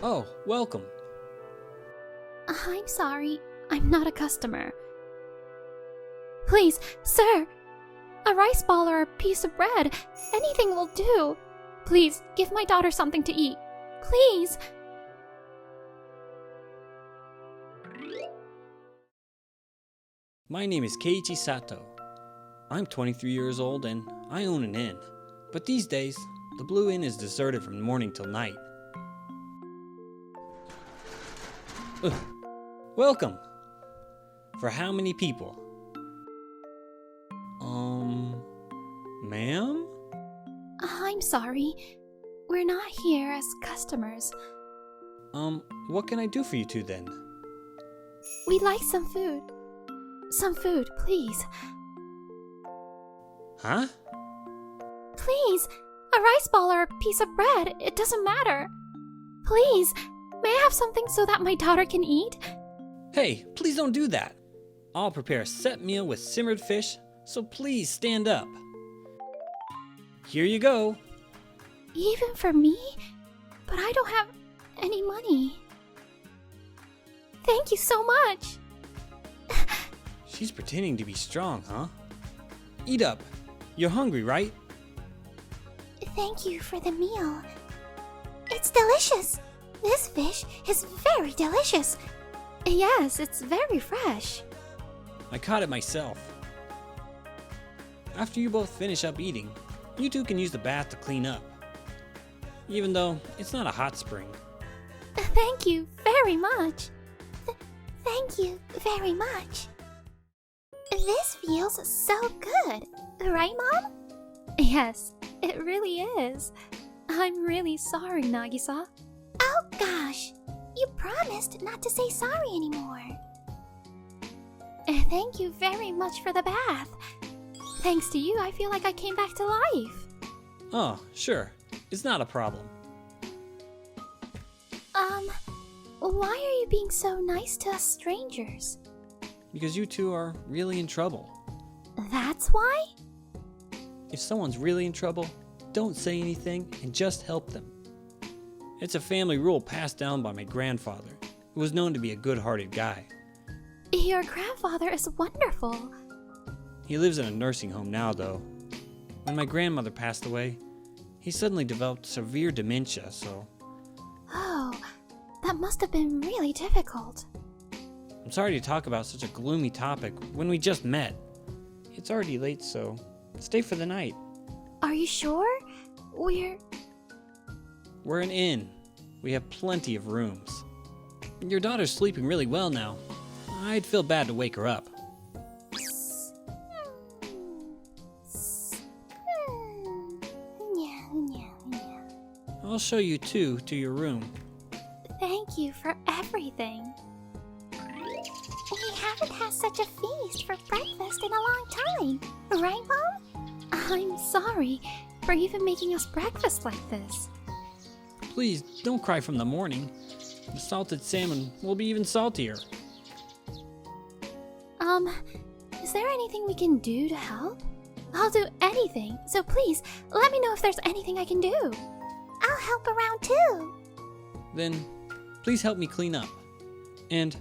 Oh, welcome. I'm sorry, I'm not a customer. Please, sir, a rice ball or a piece of bread, anything will do. Please, give my daughter something to eat. Please. My name is Keiichi Sato. I'm 23 years old and I own an inn. But these days, the Blue Inn is deserted from morning till night. Ugh. Welcome! For how many people? Ma'am? I'm sorry, we're not here as customers. What can I do for you two then? We'd like some food. Some food, please. Huh? Please, a rice ball or a piece of bread, it doesn't matter. Please, may I have something so that my daughter can eat? Hey, please don't do that. I'll prepare a set meal with simmered fish, so please stand up. Here you go. Even for me? But I don't have any money. Thank you so much. She's pretending to be strong, huh? Eat up. You're hungry, right? Thank you for the meal. It's delicious. This fish is very delicious. Yes, it's very fresh. I caught it myself. After you both finish up eating, you two can use the bath to clean up. Even though it's not a hot spring. Thank you very much. Thank you very much. This feels so good, right, Mom? Yes, it really is. I'm really sorry, Nagisa. Oh gosh, you promised not to say sorry anymore. Thank you very much for the bath. Thanks to you, I feel like I came back to life. Oh, sure. It's not a problem. Why are you being so nice to us strangers? Because you two are really in trouble. That's why? If someone's really in trouble, don't say anything and just help them. It's a family rule passed down by my grandfather, who was known to be a good-hearted guy. Your grandfather is wonderful. He lives in a nursing home now, though. When my grandmother passed away, he suddenly developed severe dementia, so... Oh, that must have been really difficult. I'm sorry to talk about such a gloomy topic when we just met. It's already late, so stay for the night. Are you sure? We're an inn. We have plenty of rooms. Your daughter's sleeping really well now. I'd feel bad to wake her up. I'll show you two to your room. Thank you for everything. We haven't had such a feast for breakfast in a long time, right, Mom? I'm sorry for even making us breakfast like this. Please, don't cry from the morning. The salted salmon will be even saltier. Is there anything we can do to help? I'll do anything, so please, let me know if there's anything I can do. I'll help around too. Then, please help me clean up. And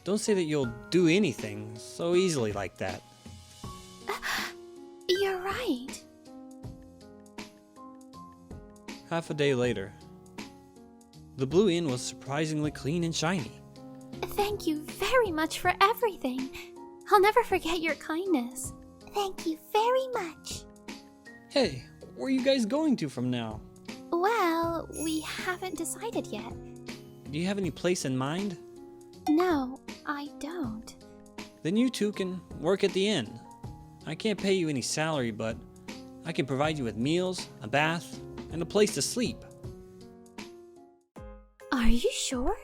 don't say that you'll do anything so easily like that. You're right. Half a day later, the Blue Inn was surprisingly clean and shiny. Thank you very much for everything. I'll never forget your kindness. Thank you very much. Hey, where are you guys going to from now? Well, we haven't decided yet. Do you have any place in mind? No, I don't. Then you two can work at the inn. I can't pay you any salary, but I can provide you with meals, a bath, and a place to sleep. Are you sure?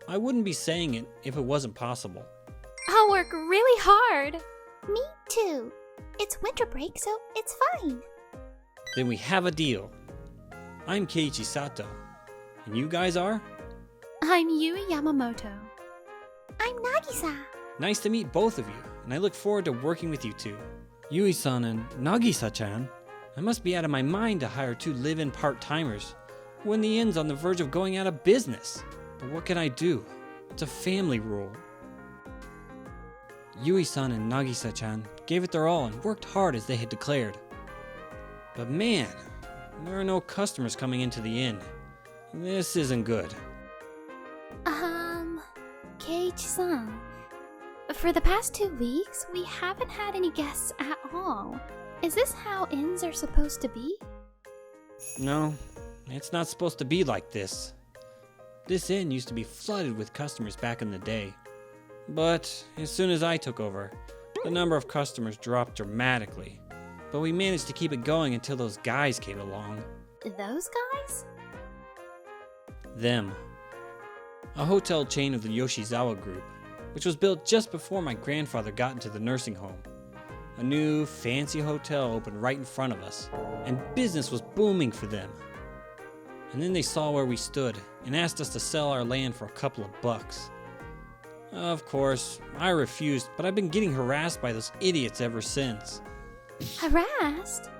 I wouldn't be saying it if it wasn't possible. I'll work really hard. Me too. It's winter break, so it's fine. Then we have a deal. I'm Keiichi Sato. And you guys are? I'm Yui Yamamoto. I'm Nagisa. Nice to meet both of you, and I look forward to working with you two. Yui-san and Nagisa-chan. I must be out of my mind to hire two live-in part-timers. when the inn's on the verge of going out of business. But what can I do? It's a family rule. Yui-san and Nagisa-chan gave it their all and worked hard as they had declared. But man, there are no customers coming into the inn. This isn't good. Keiichi-san, for the past 2 weeks, we haven't had any guests at all. Is this how inns are supposed to be? No, it's not supposed to be like this. This inn used to be flooded with customers back in the day. But as soon as I took over, the number of customers dropped dramatically. But we managed to keep it going until those guys came along. Those guys? Them. A hotel chain of the Yoshizawa Group, which was built just before my grandfather got into the nursing home. A new, fancy hotel opened right in front of us, and business was booming for them. And then they saw where we stood and asked us to sell our land for a couple of bucks. Of course, I refused, but I've been getting harassed by those idiots ever since. Harassed?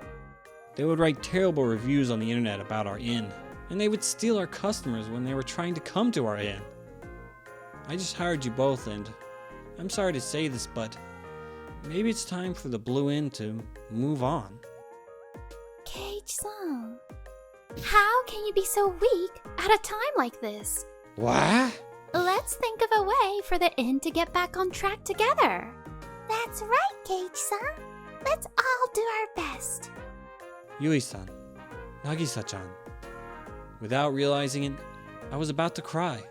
They would write terrible reviews on the internet about our inn, and they would steal our customers when they were trying to come to our inn. I just hired you both, and I'm sorry to say this, but maybe it's time for the Blue Inn to move on. Keiichi-san, how can you be so weak at a time like this? What? Let's think of a way for the inn to get back on track together. That's right, Keiichi-san. Let's all do our best. Yui-san, Nagisa-chan. Without realizing it, I was about to cry.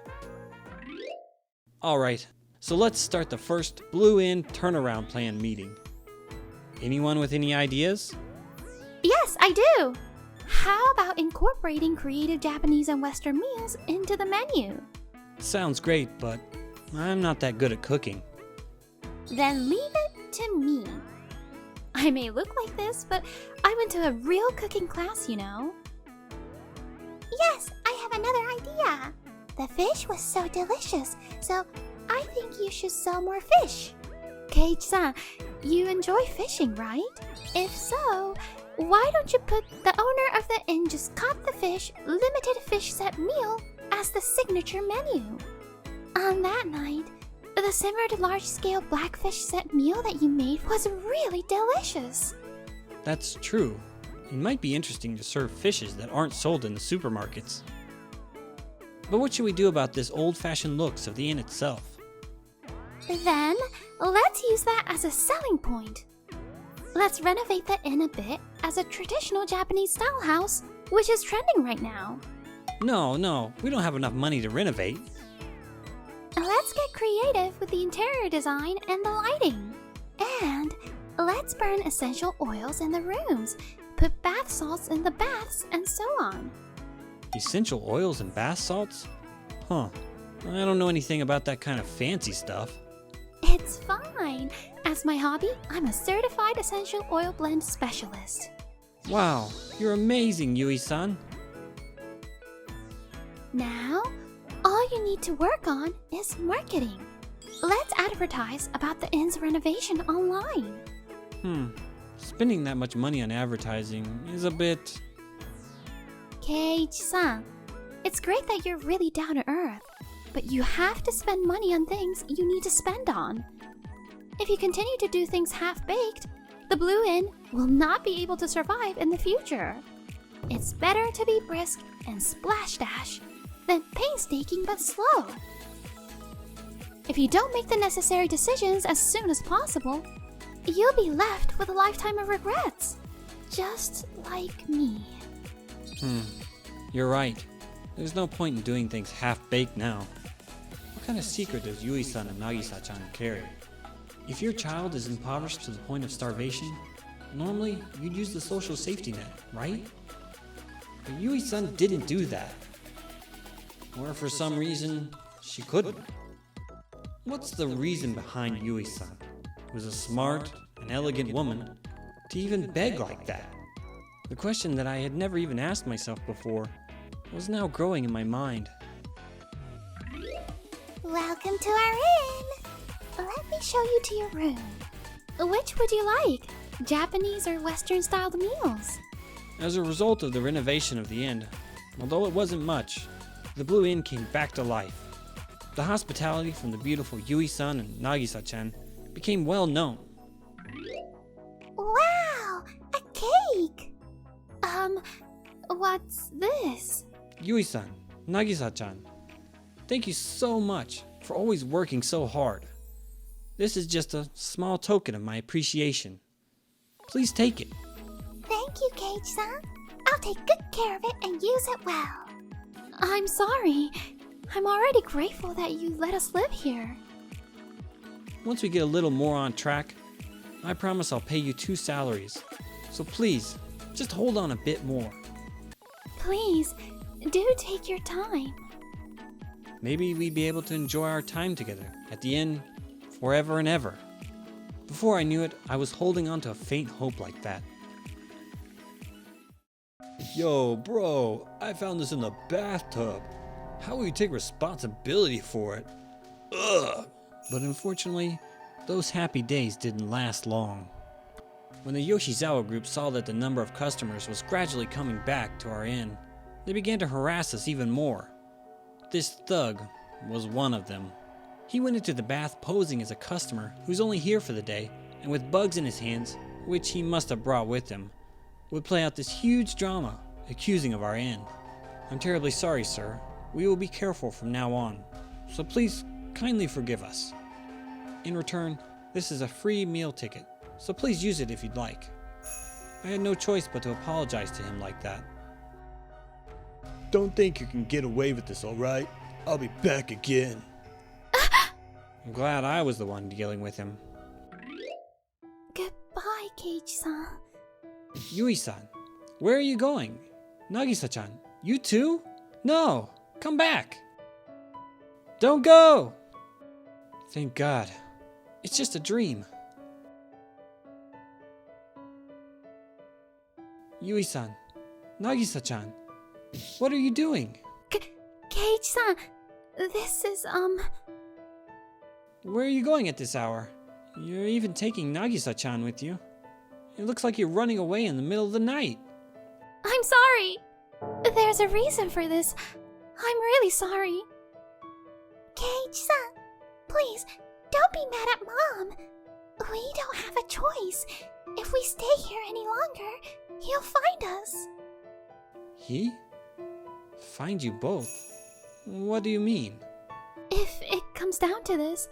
Alright, so let's start the first Blue Inn turnaround plan meeting. Anyone with any ideas? Yes, I do. How about incorporating creative Japanese and Western meals into the menu? Sounds great, but I'm not that good at cooking. Then leave it to me. I may look like this, but I went to a real cooking class, you know. Yes, I have another idea. The fish was so delicious, so I think you should sell more fish. Keiichi-san, you enjoy fishing, right? If so, why don't you put the owner of the inn just caught the fish limited fish set meal as the signature menu? On that night, the simmered large-scale blackfish set meal that you made was really delicious. That's true. It might be interesting to serve fishes that aren't sold in the supermarkets. But what should we do about this old-fashioned looks of the inn itself? Then, let's use that as a selling point. Let's renovate the inn a bit as a traditional Japanese style house, which is trending right now. No, we don't have enough money to renovate. Let's get creative with the interior design and the lighting. And let's burn essential oils in the rooms, put bath salts in the baths, and so on. Essential oils and bath salts? Huh. I don't know anything about that kind of fancy stuff. It's fine. As my hobby, I'm a certified essential oil blend specialist. Wow, you're amazing, Yui-san. Now, all you need to work on is marketing. Let's advertise about the inn's renovation online. Spending that much money on advertising is a bit... Keiichi-san, it's great that you're really down to earth, but you have to spend money on things you need to spend on. If you continue to do things half-baked, the Blue Inn will not be able to survive in the future. It's better to be brisk and splash dash than painstaking but slow. If you don't make the necessary decisions as soon as possible, you'll be left with a lifetime of regrets, just like me. You're right. There's no point in doing things half-baked now. What kind of secret does Yui-san and Nagisa-chan carry? If your child is impoverished to the point of starvation, normally you'd use the social safety net, right? But Yui-san didn't do that. Or for some reason, she couldn't. What's the reason behind Yui-san, who's a smart and elegant woman, to even beg like that? The question that I had never even asked myself before was now growing in my mind. Welcome to our inn! Let me show you to your room. Which would you like? Japanese or Western styled meals? As a result of the renovation of the inn, Although it wasn't much, the Blue Inn came back to life. The hospitality from the beautiful Yui-san and Nagisa-chan became well known. Wow! A cake! What's this? Yui-san, Nagisa-chan, thank you so much for always working so hard. This is just a small token of my appreciation. Please take it. Thank you, Cage-san. I'll take good care of it and use it well. I'm sorry. I'm already grateful that you let us live here. Once we get a little more on track, I promise I'll pay you 2 salaries. So please, just hold on a bit more. Please, do take your time. Maybe we'd be able to enjoy our time together at the inn forever and ever. Before I knew it, I was holding on to a faint hope like that. Yo, bro, I found this in the bathtub. How will you take responsibility for it? Ugh! But unfortunately, those happy days didn't last long. When the Yoshizawa group saw that the number of customers was gradually coming back to our inn, they began to harass us even more. This thug was one of them. He went into the bath posing as a customer who's only here for the day, and with bugs in his hands, which he must have brought with him, would play out this huge drama, accusing of our inn. I'm terribly sorry, sir. We will be careful from now on, so please kindly forgive us. In return, this is a free meal ticket, so please use it if you'd like. I had no choice but to apologize to him like that. Don't think you can get away with this, alright? I'll be back again. I'm glad I was the one dealing with him. Goodbye, Cage-san. Yui-san, where are you going? Nagisa-chan, you too? No, come back. Don't go! Thank God. It's just a dream. Yui-san, Nagisa-chan, what are you doing? Cage-san, this is, Where are you going at this hour? You're even taking Nagisa-chan with you. It looks like you're running away in the middle of the night. I'm sorry. There's a reason for this. I'm really sorry. Cage-san, please, don't be mad at Mom. We don't have a choice. If we stay here any longer, he'll find us. He? Find you both? What do you mean? If it comes down to this,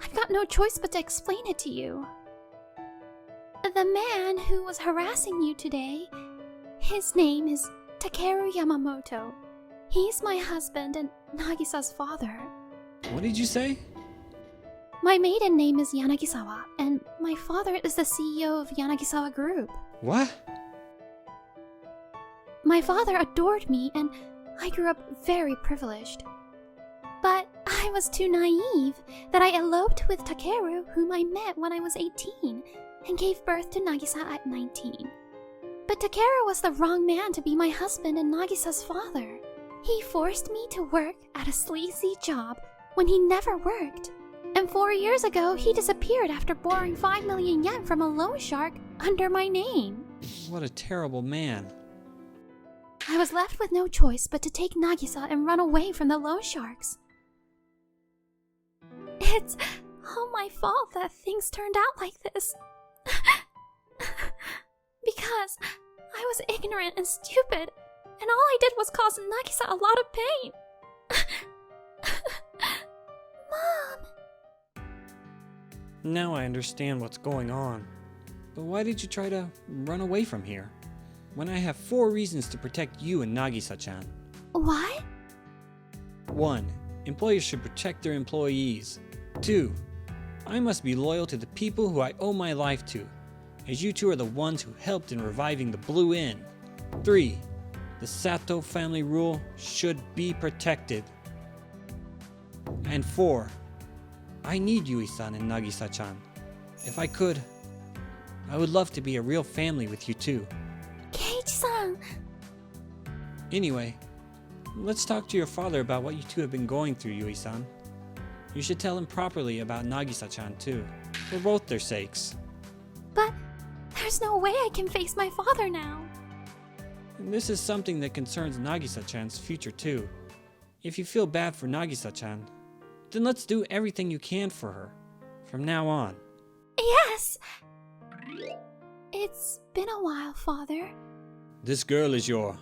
I've got no choice but to explain it to you. The man who was harassing you today, his name is Takeru Yamamoto. He's my husband and Nagisa's father. What did you say? My maiden name is Yanagisawa, and my father is the CEO of Yanagisawa Group. What? My father adored me, and I grew up very privileged. But I was too naive that I eloped with Takeru, whom I met when I was 18, and gave birth to Nagisa at 19. But Takeru was the wrong man to be my husband and Nagisa's father. He forced me to work at a sleazy job when he never worked. And 4 years ago, he disappeared after borrowing 5 million yen from a loan shark under my name. What a terrible man. I was left with no choice but to take Nagisa and run away from the loan sharks. It's all my fault that things turned out like this. Because I was ignorant and stupid, and all I did was cause Nagisa a lot of pain. Mom! Now I understand what's going on. But why did you try to run away from here? When I have 4 reasons to protect you and Nagisa-chan. What? 1. Employers should protect their employees. 2. I must be loyal to the people who I owe my life to, as you two are the ones who helped in reviving the Blue Inn. 3. The Sato family rule should be protected. And 4. I need Yui-san and Nagisa-chan. If I could, I would love to be a real family with you too. Cage-san! Anyway, let's talk to your father about what you two have been going through, Yui-san. You should tell him properly about Nagisa-chan too, for both their sakes. But there's no way I can face my father now. And this is something that concerns Nagisa-chan's future too. If you feel bad for Nagisa-chan, then let's do everything you can for her, from now on. Yes! It's been a while, Father. This girl is your...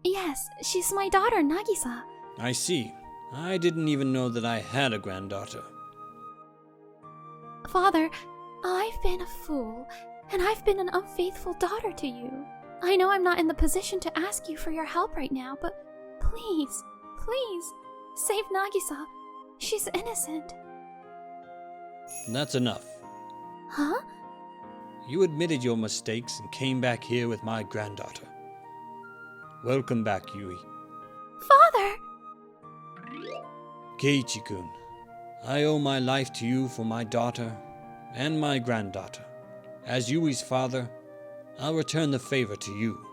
Yes, she's my daughter, Nagisa. I see. I didn't even know that I had a granddaughter. Father, I've been a fool, and I've been an unfaithful daughter to you. I know I'm not in the position to ask you for your help right now, but please, save Nagisa. She's innocent. That's enough. Huh? You admitted your mistakes and came back here with my granddaughter. Welcome back, Yui. Father! Keiichi-kun, I owe my life to you for my daughter and my granddaughter. As Yui's father, I'll return the favor to you.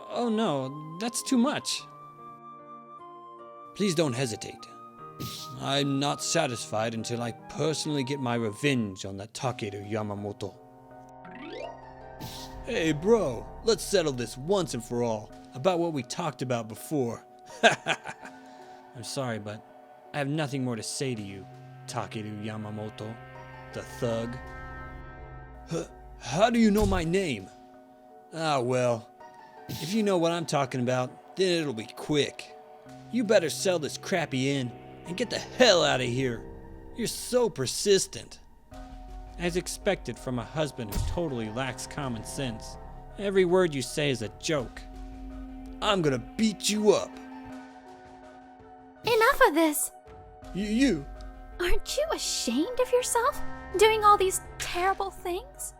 Oh no, that's too much. Please don't hesitate. I'm not satisfied until I personally get my revenge on that Takeru Yamamoto. Hey bro, let's settle this once and for all about what we talked about before. I'm sorry, but I have nothing more to say to you, Takeru Yamamoto, the thug. How do you know my name? Ah, well, if you know what I'm talking about, then it'll be quick. You better sell this crappy inn and get the hell out of here. You're so persistent. As expected from a husband who totally lacks common sense, every word you say is a joke. I'm gonna beat you up. Enough of this! You? Aren't you ashamed of yourself? Doing all these terrible things?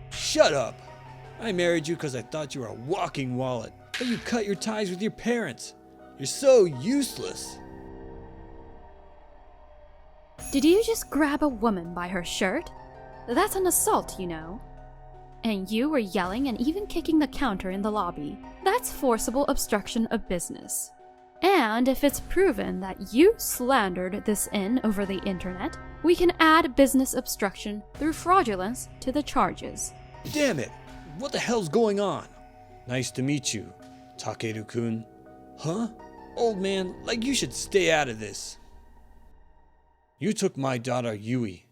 Shut up! I married you because I thought you were a walking wallet, but you cut your ties with your parents. You're so useless. Did you just grab a woman by her shirt? That's an assault, you know. And you were yelling and even kicking the counter in the lobby. That's forcible obstruction of business. And if it's proven that you slandered this inn over the internet, we can add business obstruction through fraudulence to the charges. Damn it! What the hell's going on? Nice to meet you, Takeru-kun. Huh? Old man, like you should stay out of this. You took my daughter Yui,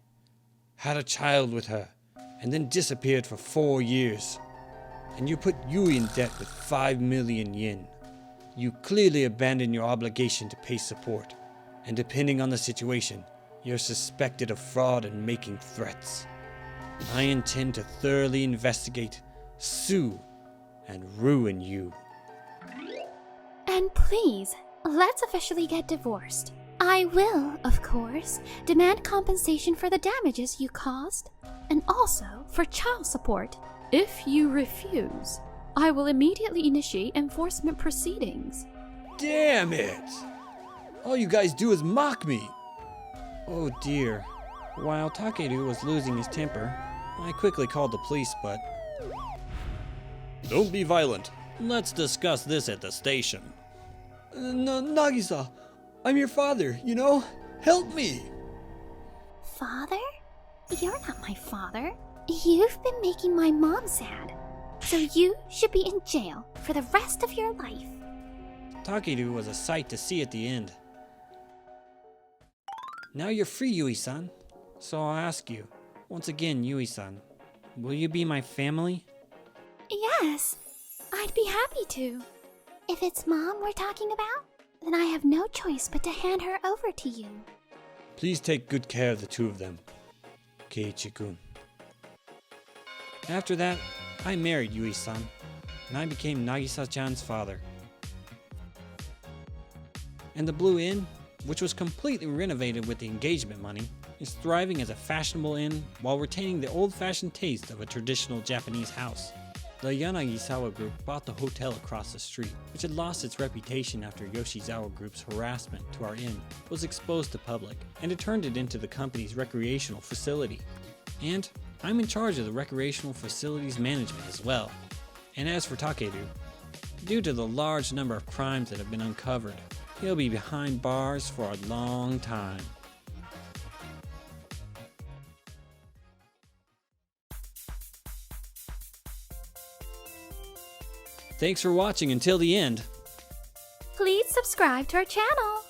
had a child with her, and then disappeared for 4 years. And you put Yui in debt with 5 million yen. You clearly abandoned your obligation to pay support, and depending on the situation, you're suspected of fraud and making threats. I intend to thoroughly investigate, sue, and ruin you. And please, let's officially get divorced. I will, of course, demand compensation for the damages you caused, and also for child support. If you refuse, I will immediately initiate enforcement proceedings. Damn it! All you guys do is mock me! Oh dear. While Takeru was losing his temper, I quickly called the police, but... Don't be violent. Let's discuss this at the station. Nagisa, I'm your father, you know? Help me! Father? You're not my father. You've been making my mom sad. So you should be in jail for the rest of your life. Takeru was a sight to see at the end. Now you're free, Yui-san. So I'll ask you, once again, Yui-san, will you be my family? Yes, I'd be happy to. If it's Mom we're talking about, then I have no choice but to hand her over to you. Please take good care of the two of them, Keiichi-kun. After that, I married Yui-san, and I became Nagisa-chan's father. And the Blue Inn, which was completely renovated with the engagement money, is thriving as a fashionable inn while retaining the old-fashioned taste of a traditional Japanese house. The Yanagisawa Group bought the hotel across the street, which had lost its reputation after Yoshizawa Group's harassment to our inn was exposed to public, and it turned it into the company's recreational facility. And I'm in charge of the recreational facilities management as well. And as for Takeru, due to the large number of crimes that have been uncovered, he'll be behind bars for a long time. Thanks for watching until the end. Please subscribe to our channel.